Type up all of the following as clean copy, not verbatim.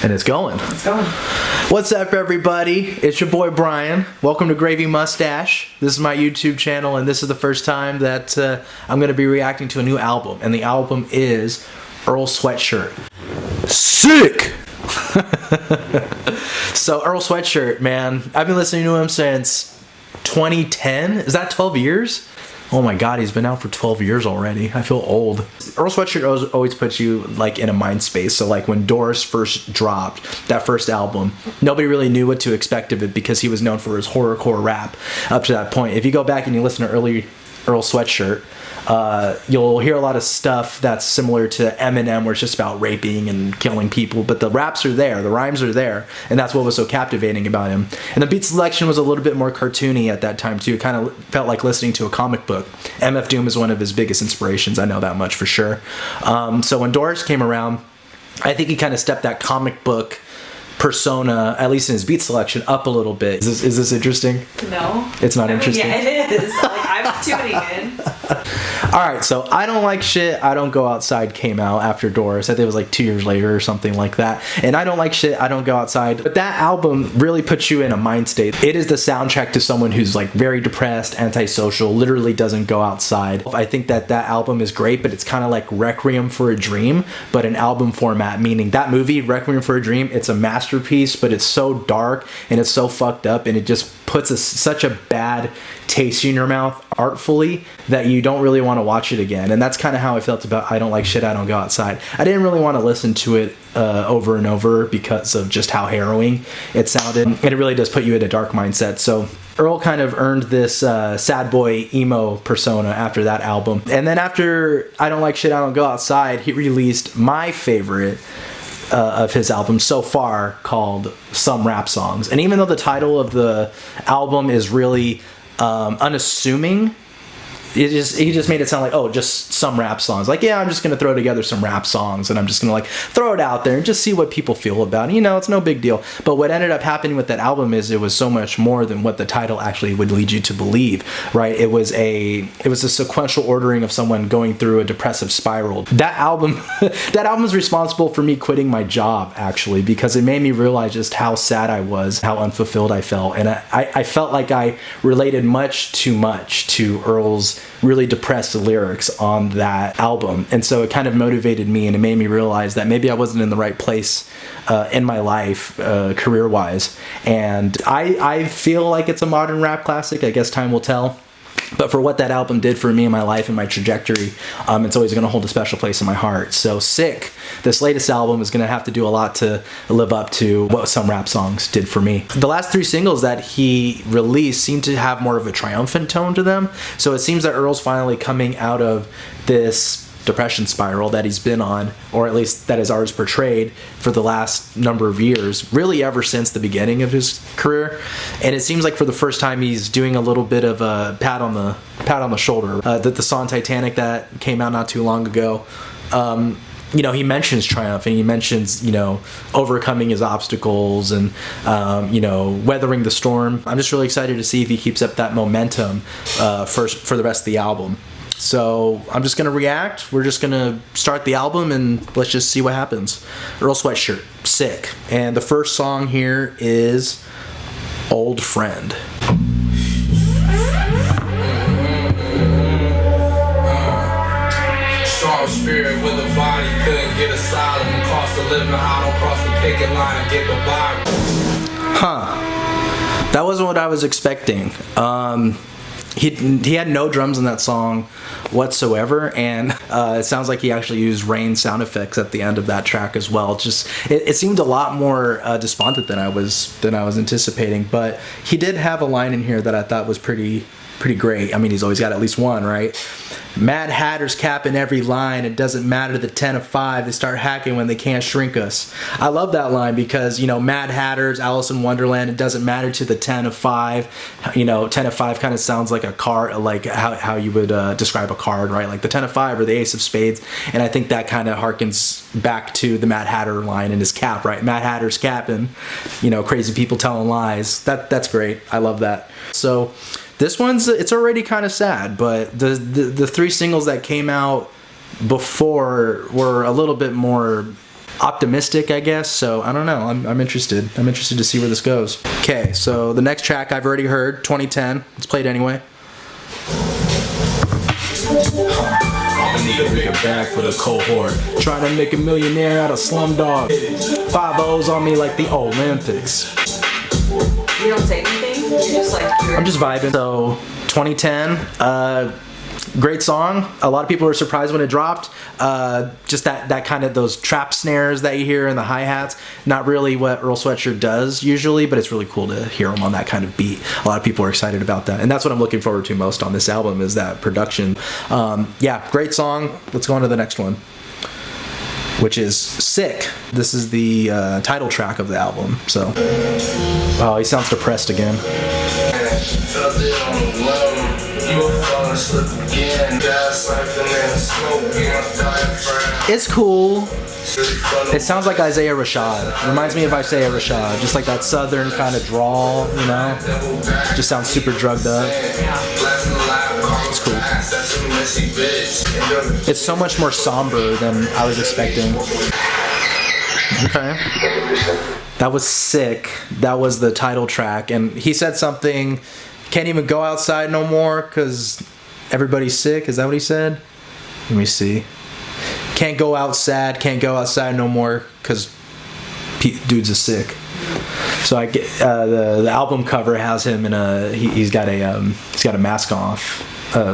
And it's going. It's going. What's up, everybody? It's your boy Brian. Welcome to Gravymuztache. This is my YouTube channel, and this is the first time that I'm going to be reacting to a new album. And the album is Earl Sweatshirt. Sick! So, Earl Sweatshirt, man, I've been listening to him since 2010. Is that 12 years? Oh my god, he's been out for 12 years already. I feel old. Earl Sweatshirt always puts you like in a mind space. So like when Doris first dropped that first album, nobody really knew what to expect of it because he was known for his horrorcore rap up to that point. If you go back and you listen to early Earl Sweatshirt, you'll hear a lot of stuff that's similar to Eminem, where it's just about raping and killing people, but the raps are there, the rhymes are there, and that's what was so captivating about him. And the beat selection was a little bit more cartoony at that time too. It kind of felt like listening to a comic book. MF Doom is one of his biggest inspirations, I know that much for sure. So when Doris came around, I think he kind of stepped that comic book persona, at least in his beat selection, up a little bit. Is this interesting? No. It's not interesting? Yeah, it is. I'm tuning in. Alright, so I Don't Like Shit, I Don't Go Outside came out after Doris. I think it was like 2 years later or something like that. And I Don't Like Shit, I Don't Go Outside. But that album really puts you in a mind state. It is the soundtrack to someone who's like very depressed, antisocial, literally doesn't go outside. I think that album is great, but it's kind of like Requiem for a Dream, but in album format, meaning that movie, Requiem for a Dream, it's a masterpiece, but it's so dark and it's so fucked up, and it just puts such a bad taste in your mouth artfully that you don't really want to watch it again. And that's kind of how I felt about I Don't Like Shit, I Don't Go Outside. I didn't really want to listen to it over and over because of just how harrowing it sounded, and it really does put you in a dark mindset. So Earl kind of earned this sad boy emo persona after that album. And then after I Don't Like Shit, I Don't Go Outside, he released my favorite of his album so far, called Some Rap Songs. And even though the title of the album is really unassuming, he just made it sound like, oh, just some rap songs. Like, yeah, I'm just gonna throw together some rap songs and I'm just gonna like throw it out there and just see what people feel about it. You know, it's no big deal. But what ended up happening with that album is it was so much more than what the title actually would lead you to believe, right? It was a sequential ordering of someone going through a depressive spiral. That album is responsible for me quitting my job, actually, because it made me realize just how sad I was, how unfulfilled I felt. And I felt like I related much too much to Earl's really depressed lyrics on that album, and so it kind of motivated me, and it made me realize that maybe I wasn't in the right place in my life career-wise. And I feel like it's a modern rap classic. I guess time will tell. But for what that album did for me in my life and my trajectory, it's always going to hold a special place in my heart. So Sick, this latest album, is going to have to do a lot to live up to what Some Rap Songs did for me. The last 3 singles that he released seem to have more of a triumphant tone to them. So it seems that Earl's finally coming out of this depression spiral that he's been on, or at least that his art is portrayed for the last number of years, really ever since the beginning of his career. And it seems like for the first time he's doing a little bit of a pat on the shoulder. The song Titanic that came out not too long ago, you know, he mentions triumph, and he mentions, you know, overcoming his obstacles and, you know, weathering the storm. I'm just really excited to see if he keeps up that momentum for the rest of the album. So I'm just going to react. We're just going to start the album and let's just see what happens. Earl Sweatshirt, Sick. And the first song here is Old Friend. Strong spirit with a body, couldn't get asylum. Cost of living, I don't cross the picket line and get the Bible. Huh. That wasn't what I was expecting. He had no drums in that song whatsoever, and it sounds like he actually used rain sound effects at the end of that track as well. Just it seemed a lot more despondent than I was anticipating, but he did have a line in here that I thought was pretty great. I mean, he's always got at least one, right? Mad Hatters capping every line. It doesn't matter the 10 of 5. They start hacking when they can't shrink us. I love that line because, you know, Mad Hatters, Alice in Wonderland, it doesn't matter to the 10 of 5. You know, 10 of 5 kind of sounds like a card, like how you would describe a card, right? Like the 10 of 5 or the Ace of Spades. And I think that kind of harkens back to the Mad Hatter line in his cap, right? Mad Hatter's capping, you know, crazy people telling lies. That's great. I love that. So this one's, it's already kind of sad, but the 3 singles that came out before were a little bit more optimistic, I guess. So I don't know. I'm interested. I'm interested to see where this goes. Okay, so the next track I've already heard, 2010. Let's play it anyway. I'ma need a bigger bag for the cohort. Trying to make a millionaire out of Slumdog. 5 O's on me like the Olympics. You don't say anything? You're just like, I'm just vibing. So 2010, great song. A lot of people were surprised when it dropped. Just that kind of those trap snares that you hear and the hi-hats. Not really what Earl Sweatshirt does usually, but it's really cool to hear him on that kind of beat. A lot of people are excited about that. And that's what I'm looking forward to most on this album is that production. Yeah, great song. Let's go on to the next one, which is Sick. This is the title track of the album. So, oh, he sounds depressed again. It's cool. It sounds like Isaiah Rashad. Reminds me of Isaiah Rashad, just like that southern kind of drawl, you know? Just sounds super drugged up. It's cool. It's so much more somber than I was expecting. Okay. That was Sick. That was the title track. And he said something, can't even go outside no more because everybody's sick. Is that what he said? Let me see. Can't go outside no more because dudes are sick. So I get the album cover has him in he's got a mask off,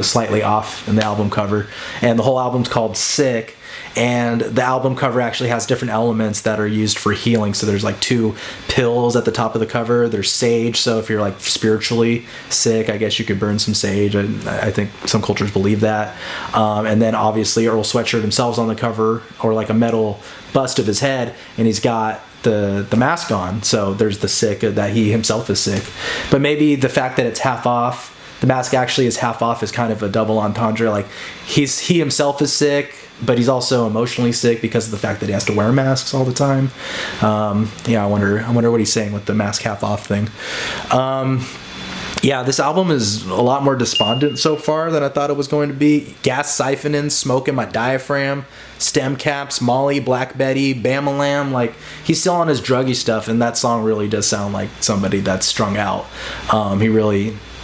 slightly off in the album cover, and the whole album's called Sick. And the album cover actually has different elements that are used for healing. So there's like 2 pills at the top of the cover. There's sage. So if you're like spiritually sick, I guess you could burn some sage. I think some cultures believe that. And then obviously Earl Sweatshirt himself's on the cover, or like a metal bust of his head, and he's got the mask on. So there's the sick, that he himself is sick. But maybe the fact that it's half off, the mask actually is half off, is kind of a double entendre. Like he himself is sick, but he's also emotionally sick because of the fact that he has to wear masks all the time. Yeah, I wonder what he's saying with the mask half off thing. Yeah, this album is a lot more despondent so far than I thought it was going to be. Gas siphoning, smoke in my diaphragm, stem caps, Molly, Black Betty, Bamalam. Like, he's still on his druggy stuff, and that song really does sound like somebody that's strung out.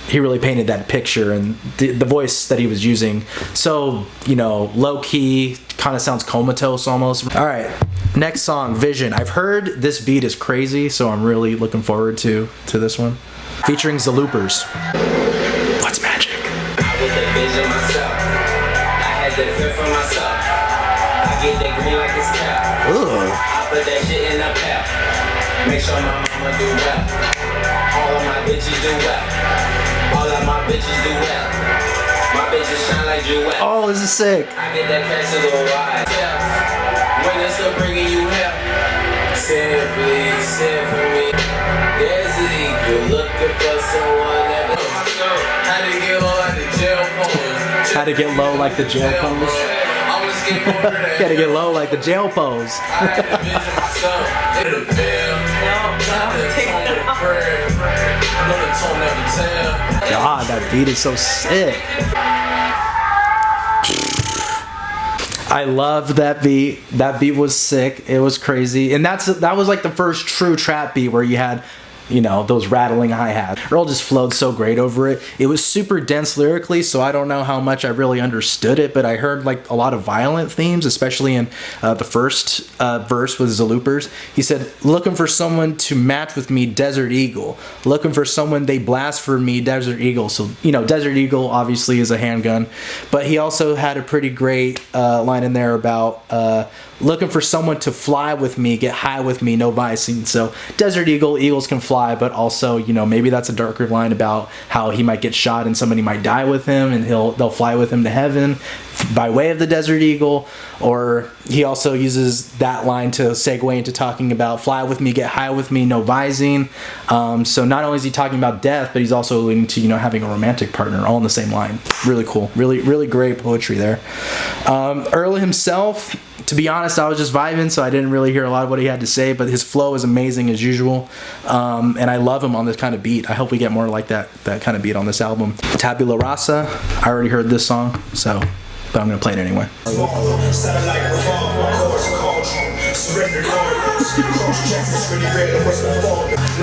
He really painted that picture, and the voice that he was using, so, low key, kind of sounds comatose almost. All right, next song, Vision. I've heard this beat is crazy, so I'm really looking forward to this one. Featuring the Loopers. What's magic? I was the vision myself. I had the fear for myself. I get the green like it's cap. Ooh. I put that shit in a pail. Make sure my mama do well. All of my bitches do well. All of my bitches do well. My bitches shine like jewels. Oh, this is sick. I get that cash to the wide. When it's still bringing you help. Simply send for me. There's a you're looking for someone that had to get low like the jail pose. Had to get low like the jail pose. Had to get low like the jail pose. God, that beat is so sick. I loved that beat. That beat was sick. It was crazy. And that was like the first true trap beat where you had, those rattling hi-hats. Earl just flowed so great over it. It was super dense lyrically, so I don't know how much I really understood it, but I heard like a lot of violent themes, especially in the first verse with the Loopers. He said, looking for someone to match with me, Desert Eagle. Looking for someone they blast for me, Desert Eagle. So, Desert Eagle obviously is a handgun, but he also had a pretty great line in there about looking for someone to fly with me, get high with me, no vicing. So Desert Eagle, eagles can fly, but also, maybe that's a darker line about how he might get shot and somebody might die with him, and they'll fly with him to heaven by way of the Desert Eagle. Or he also uses that line to segue into talking about fly with me, get high with me, no vising. So not only is he talking about death, but he's also alluding to, having a romantic partner, all in the same line. Really cool. Really, really great poetry there. Earl himself, to be honest, I was just vibing, so I didn't really hear a lot of what he had to say, but his flow is amazing as usual. And I love him on this kind of beat. I hope we get more like that kind of beat on this album. Tabula Rasa, I already heard this song, but I'm going to play it anyway.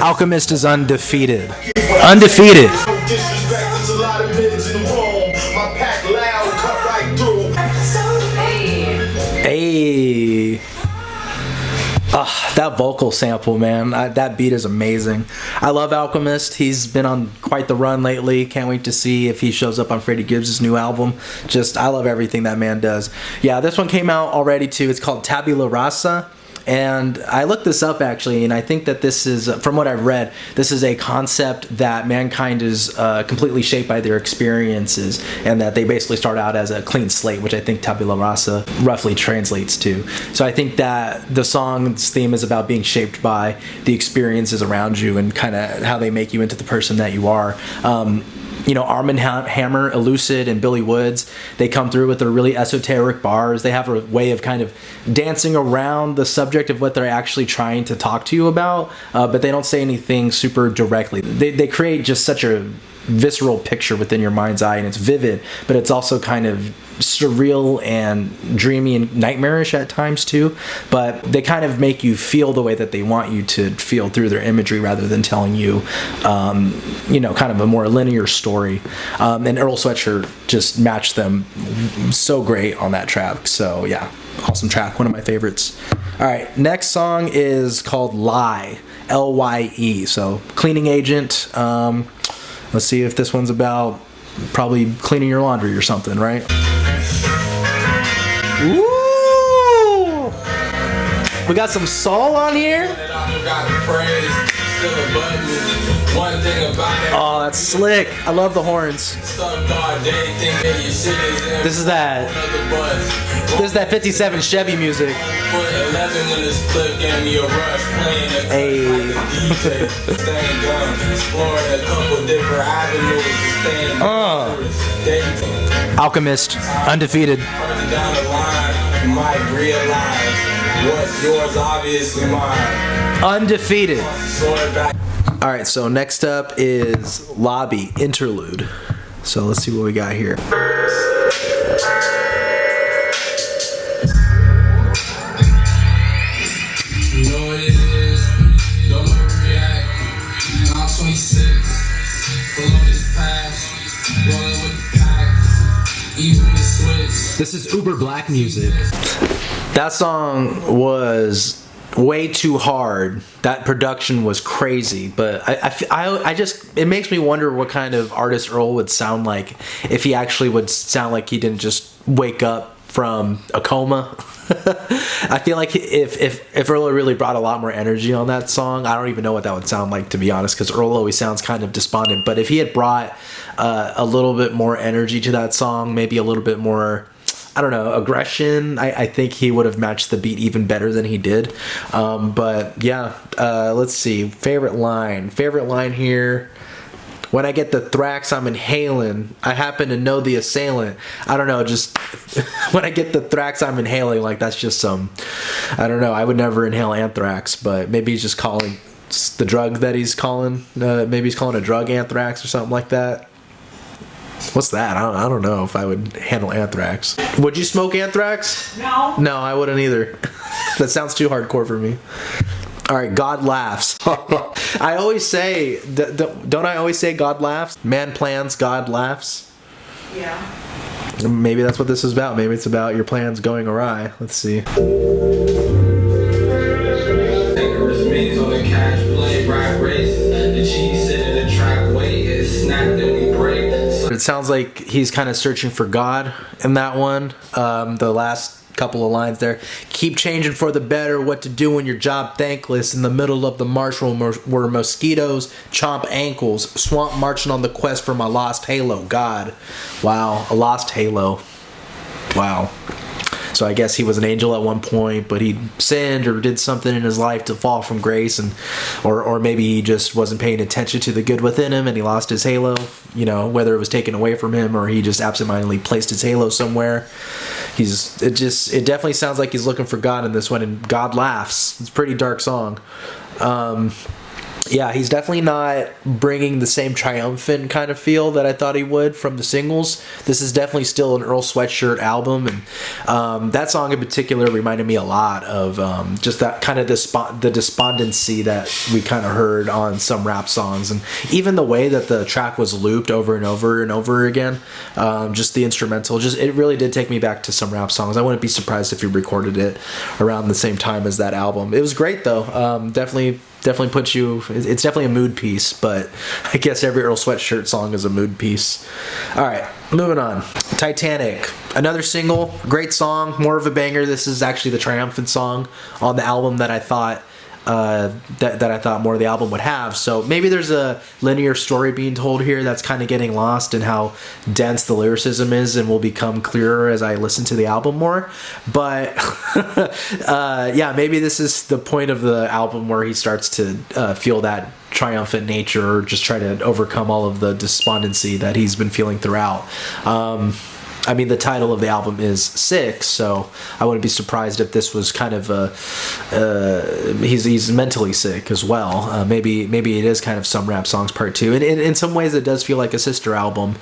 Alchemist is undefeated. Undefeated. Hey. That vocal sample, man. That beat is amazing. I love Alchemist. He's been on quite the run lately. Can't wait to see if he shows up on Freddie Gibbs' new album. I love everything that man does. Yeah, this one came out already too. It's called Tabula Rasa. And I looked this up actually, and I think that this is, from what I've read, this is a concept that mankind is completely shaped by their experiences, and that they basically start out as a clean slate, which I think Tabula Rasa roughly translates to. So I think that the song's theme is about being shaped by the experiences around you and kind of how they make you into the person that you are. Arm & Hammer, Elucid, and Billy Woods, they come through with their really esoteric bars. They have a way of kind of dancing around the subject of what they're actually trying to talk to you about, but they don't say anything super directly. They create just such a visceral picture within your mind's eye, and it's vivid, but it's also kind of surreal and dreamy and nightmarish at times too. But they kind of make you feel the way that they want you to feel through their imagery, rather than telling you kind of a more linear story. And Earl Sweatshirt just matched them so great on that track. So yeah, awesome track, one of my favorites. All right, next song is called Lye, Lye. So Cleaning Agent. Let's see if this one's about probably cleaning your laundry or something, right? Ooh! We got some soul on here. Oh, that's slick. I love the horns. This is that 57 Chevy music. Hey. Alchemist, undefeated. Undefeated. All right, so next up is Lobby Interlude. So let's see what we got here. This is uber black music. That song was way too hard. That production was crazy, but I just, it makes me wonder what kind of artist Earl would sound like if he actually would sound like he didn't just wake up from a coma. I feel like if Earl really brought a lot more energy on that song, I don't even know what that would sound like, to be honest, because Earl always sounds kind of despondent. But if he had brought a little bit more energy to that song, maybe a little bit more, I don't know, aggression, I think he would have matched the beat even better than he did. But yeah, let's see. Favorite line here. When I get the thrax, I'm inhaling. I happen to know the assailant. I don't know, just when I get the thrax, I'm inhaling. Like, that's just some, I don't know. I would never inhale anthrax, but maybe he's just calling the drug that he's calling. Maybe he's calling a drug anthrax or something like that. What's that? I don't know if I would handle anthrax. Would you smoke anthrax? No. No, I wouldn't either. That sounds too hardcore for me. All right, God laughs. I always say, don't I always say God laughs? Man plans, God laughs. Yeah. Maybe that's what this is about. Maybe it's about your plans going awry. Let's see. It sounds like he's kind of searching for God in that one. The last couple of lines there. Keep changing for the better, what to do when your job thankless, in the middle of the marsh where mosquitoes chomp ankles, swamp marching on the quest for my lost halo. God. Wow, a lost halo. Wow. So I guess he was an angel at one point, but he sinned or did something in his life to fall from grace, and or maybe he just wasn't paying attention to the good within him and he lost his halo, whether it was taken away from him or he just absentmindedly placed his halo somewhere. It definitely sounds like he's looking for God in this one, and God laughs. It's a pretty dark song. Yeah, he's definitely not bringing the same triumphant kind of feel that I thought he would from the singles. This is definitely still an Earl Sweatshirt album, and that song in particular reminded me a lot of just that kind of the despondency that we kind of heard on some rap songs, and even the way that the track was looped over and over and over again. Just the instrumental, it really did take me back to some rap songs. I wouldn't be surprised if he recorded it around the same time as that album. It was great though. Definitely puts you. It's definitely a mood piece, but I guess every Earl Sweatshirt song is a mood piece. All right, moving on. Titanic, another single, great song, more of a banger. This is actually the triumphant song on the album that I thought that I thought more of the album would have. So maybe there's a linear story being told here that's kind of getting lost in how dense the lyricism is, and will become clearer as I listen to the album more. But yeah, maybe this is the point of the album where he starts to feel that triumphant nature, or just try to overcome all of the despondency that he's been feeling throughout. I mean, the title of the album is Sick, so I wouldn't be surprised if this was kind of he's mentally sick as well. Maybe it is kind of some rap songs part 2, and in some ways it does feel like a sister album.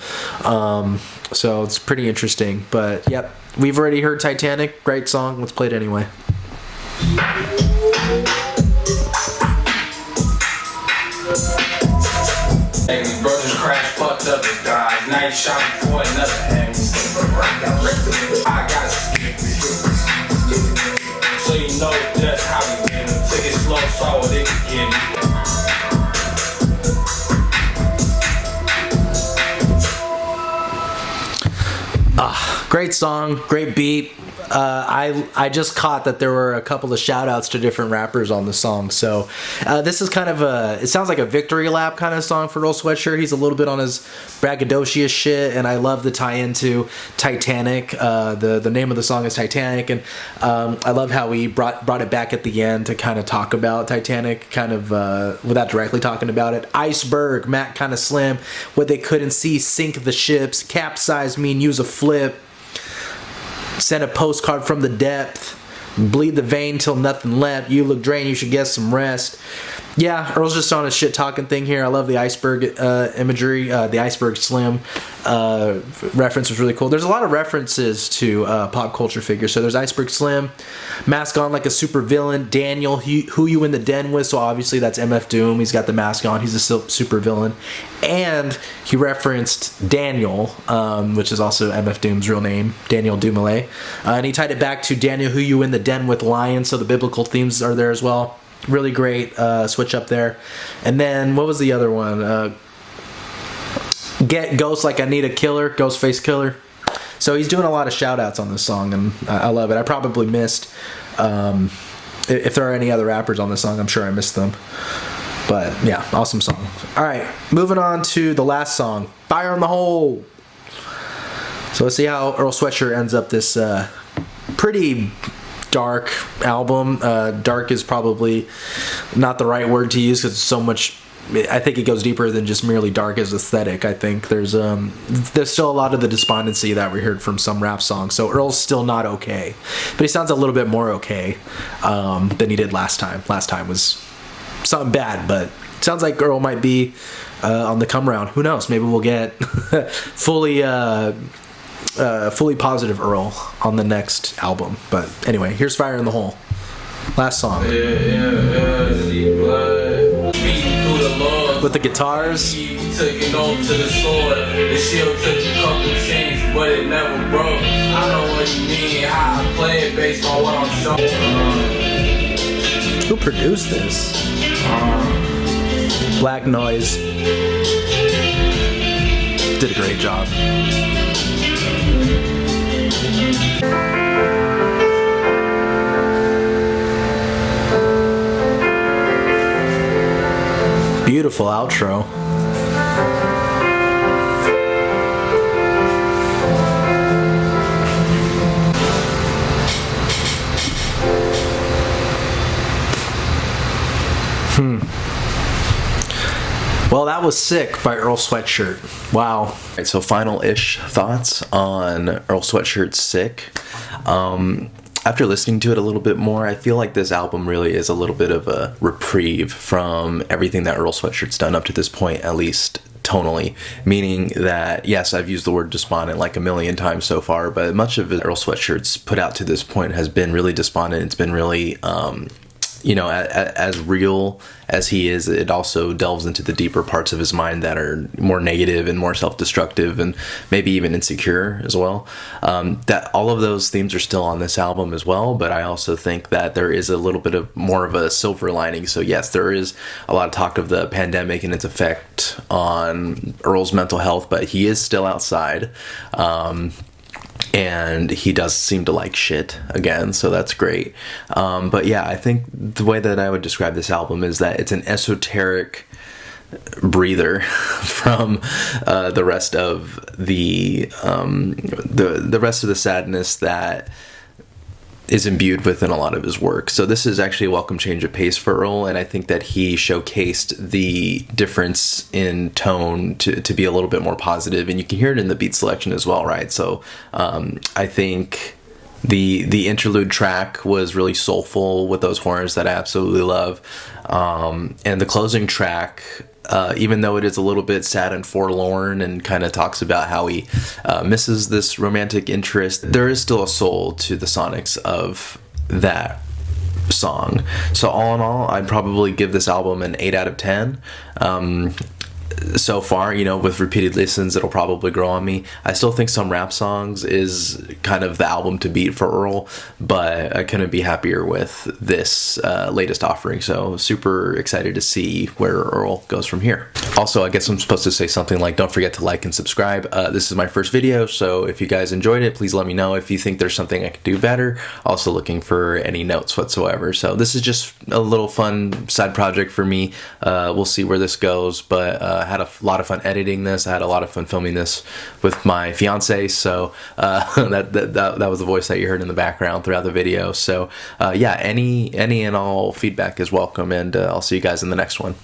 So it's pretty interesting. But yep, we've already heard Titanic, great song. Let's play it anyway. Hey, these brothers crash fucked up and died. Night shot before another hand. I got it. So you know just how we get it. Took it slow, saw what it could get me. Great song, great beat. I just caught that there were a couple of shout outs to different rappers on the song. So this is kind of it sounds like a victory lap kind of song for Earl Sweatshirt. He's a little bit on his braggadocious shit, and I love the tie into Titanic. The name of the song is Titanic, and I love how he brought it back at the end to kind of talk about Titanic, kind of without directly talking about it. Iceberg, Mac kind of slim, what they couldn't see, sink the ships, capsize mean use a flip. Send a postcard from the depth. Bleed the vein till nothing left. You look drained, you should get some rest. Yeah, Earl's just on a shit talking thing here. I love the iceberg imagery. The iceberg slim reference was really cool. There's a lot of references to pop culture figures. So there's Iceberg Slim, mask on like a super villain. Daniel, who you in the den with? So obviously that's MF Doom. He's got the mask on. He's a super villain. And he referenced Daniel, which is also MF Doom's real name, Daniel Dumoulin. And he tied it back to Daniel, who you in the den with, lion. So the biblical themes are there as well. Really great switch up there. And then what was the other one? Get Ghost Like I Need a Killer, Ghostface Killer. So he's doing a lot of shout outs on this song, and I love it. I probably missed if there are any other rappers on this song, I'm sure I missed them. But yeah, awesome song. All right, moving on to the last song, Fire in the Hole. So let's see how Earl Sweatshirt ends up this pretty dark album. Dark is probably not the right word to use because it's so much. I think it goes deeper than just merely dark as aesthetic. I think there's still a lot of the despondency that we heard from some rap songs. So Earl's still not okay, but he sounds a little bit more okay than he did last time. Last time was something bad, but it sounds like Earl might be on the come round. Who knows? Maybe we'll get fully positive Earl on the next album. But anyway, here's Fire in the Hole. Last song. With the guitars. Took it on to the sword. The shield took a couple chains, but it never broke. I know what you mean, how I play it based on what I'm showing. Who produced this? Black Noise. Did a great job. Beautiful outro. Well, that was Sick by Earl Sweatshirt. Wow. All right, so final-ish thoughts on Earl Sweatshirt's Sick. after listening to it a little bit more, I feel like this album really is a little bit of a reprieve from everything that Earl Sweatshirt's done up to this point, at least tonally, meaning that, yes, I've used the word despondent like a million times so far, but much of Earl Sweatshirt's put out to this point has been really despondent. It's been really, you know, as real as he is, it also delves into the deeper parts of his mind that are more negative and more self-destructive and maybe even insecure as well. That all of those themes are still on this album as well, but I also think that there is a little bit of more of a silver lining. So yes, there is a lot of talk of the pandemic and its effect on Earl's mental health, but he is still outside. And he does seem to like shit again, so that's great. But yeah, I think the way that I would describe this album is that it's an esoteric breather from the rest of the rest of the sadness that is imbued within a lot of his work. So this is actually a welcome change of pace for Earl, and I think that he showcased the difference in tone to be a little bit more positive, and you can hear it in the beat selection as well, right? So I think the interlude track was really soulful with those horns that I absolutely love, and the closing track, even though it is a little bit sad and forlorn and kind of talks about how he misses this romantic interest, there is still a soul to the sonics of that song. So all in all, I'd probably give this album an 8 out of 10. So far, you know, with repeated listens, it'll probably grow on me. I still think Some Rap Songs is kind of the album to beat for Earl, but I couldn't be happier with this latest offering. So super excited to see where Earl goes from here. Also, I guess I'm supposed to say something like, don't forget to like and subscribe. This is my first video, so if you guys enjoyed it, please let me know if you think there's something I could do better. Also looking for any notes whatsoever. So this is just a little fun side project for me. We'll see where this goes, but I had a lot of fun editing this. I had a lot of fun filming this with my fiance, so that was the voice that you heard in the background throughout the video. So yeah, any and all feedback is welcome, and I'll see you guys in the next one.